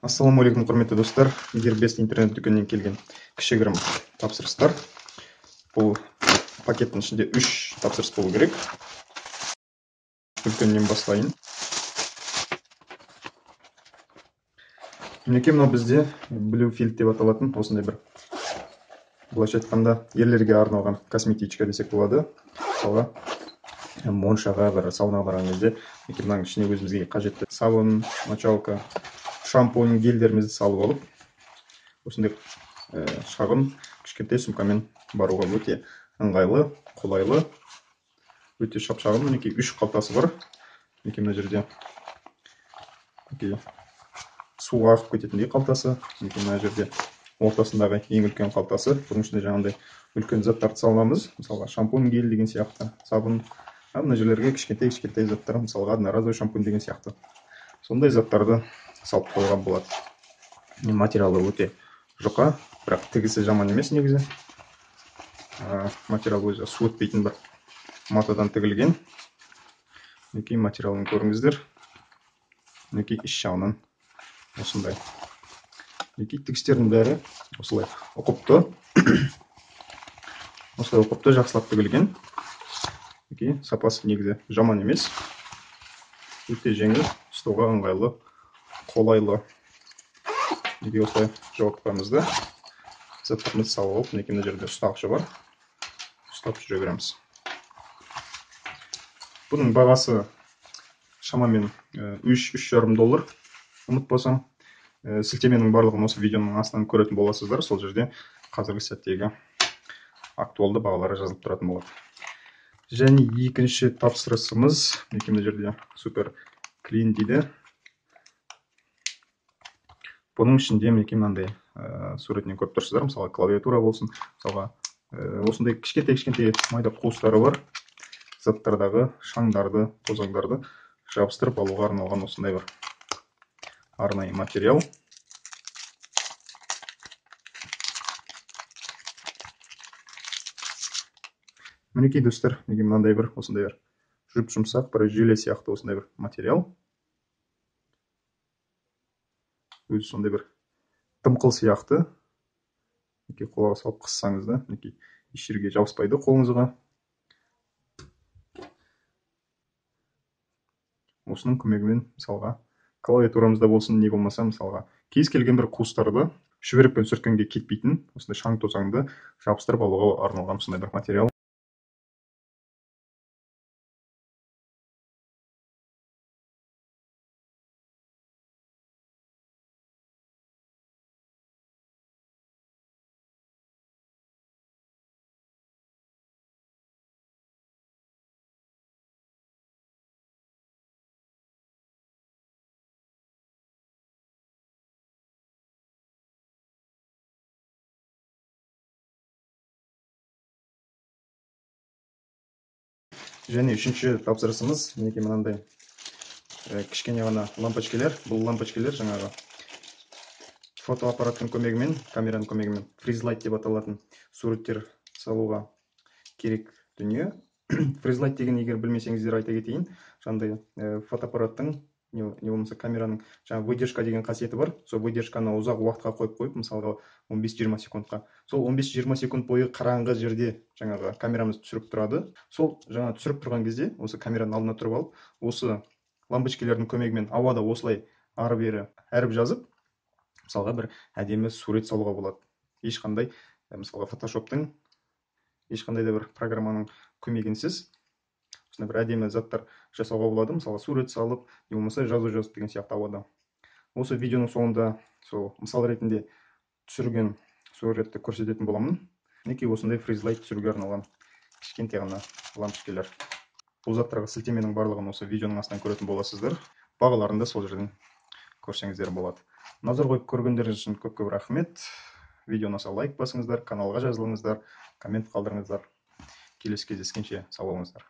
Ассалаумағалейкум құрметті достар. Егер бест интернет дүкенінен келген кішігірім тапсырыстар. Бұл пакеттің ішінде 3 тапсырыс болу керек. Үлкеннен бастайын. Мінекей мынау бізде Bluefield деп аталатын осындай бір, былайша айтқанда ерлерге арналған косметичка десек болады. Мысалға моншаға бір саунаға барған кезде мынаның ішіне өзімізге қажетті сабын, мочалка, шампунь, гельдерімізді салып алып, осындай шағын кішкентай сумкамен баруға өте ыңғайлы, қолайлы, өте шапшағын. Мінекей 3 қалтасы бар. Мінекей мына жерде суға ағып кететіндей қалтасы. Мінекей мына жерде ортасындағы ең үлкен қалтасы. Бұның ішінде жаңағындай үлкен заттарды саламыз. Мысалға шампунь, гель деген сияқты, сабын. Мына жерлерге кішкентай заттар, мысалға одноразовый шампунь деген сияқты. Сондай заттарды салып қойған болады. Материалы өте жұқа, бірақ тігісі жаман емес негізі. Материал өзі су өтпейтін бір матадан тігілген. Мінекей материалын көріңіздер. Мінекей іш жағынан осындай. Мінекей тігістердің бәрі осылай ұқыпты. Осылай ұқыпты, жақсылап тігілген. Мінекей сапасы негізі жаман емес. Өте жеңіл, ұстауға ыңғайлы, қолайлы. Мінекей осылай жауаптарымызды заттарымызды салып алып, мінекей мына жерде ұстағышы бар. Ұстап жүре береміз. Бұның бағасы шамамен $3,5 ұмытпасам. Сілтеменің барлығын осы видеоның астынан көретін боласыздар. Сол жерде қазіргі сәттегі актуалды бағалары жазылып тұратын болады. Және екінші тапсырысымыз, мінекей мына жерде супер клин дейді. Бұның ішінде мінекей мынандай суретінен көріп тұрсыздар. Мысалы клавиатура болсын, мысалға осындай кішкентай майда қуыстары бар. Заттардағы шаңдарды, тозаңдарды жабыстырып алуға арналған осындай бір арнайы материал. Мінекей достар, мынандай бір осындай бір жұп-жұмсақ, бір желе сияқты осындай бір материал. Өзі сондай бір дымқыл сияқты. Мінекей қолға салып қыссаңыз да, мінекей еш жерге жабыспайды қолыңызға. Осының көмегімен мысалға клавиатурамызда болсын, не болмаса мысалға кез келген бір қуыстарды шүберекпен сүрткенге кетпейтін осындай шаң тозаңды жабыстырып алуға арналған осындай бір материал. Және үшінші тапсырысымыз, мінекей мынандай кішкене ғана лампочкалар. Бұл лампочкалар жаңағы фотоаппараттың көмегімен, камераның көмегімен фризлайт деп аталатын суреттер салуға керек дүние. Фризлайт деген егер білмесеңіздер айта кетейін, жаңағыдай фотоаппараттың не болмаса камераның жаңа выдержка деген қасиеті бар. Сол выдержканы ұзақ уақытқа қойып, мысалға 15-20 секундқа. Сол 15-20 секунд бойы қараңғы жерде жаңағы камерамыз түсіріп тұрады. Сол жаңа түсіріп тұрған кезде осы камераның алдына тұрып алып, осы лампочкалардың көмегімен ауада осылай ары-бері әріп жазып, мысалға бір әдемі сурет салуға болады. Ешқандай, мысалға фотошоптың ешқандай да бір программаның көмегінсіз осындай бір әдемі заттар жасауға болады. Мысалға сурет салып, не болмаса жазу жазып деген сияқты ауада. Осы видеоның соңында сол мысал ретінде түсірген суретті көрсететін боламын. Мінекей осындай фризлайт түсіруге арналған кішкентай ғана лампочкалар. Бұл заттарға сілтеменің барлығын осы видеоның астынан көретін боласыздар. Бағаларын да сол жерден көрсеңіздер болады. Назар қойып көргендеріңіз үшін көп рахмет. Видеоны лайк басыңыздар, каналға жазылыңыздар, коммент қалдырыңыздар. Келесі кездескенше сау болыңыздар.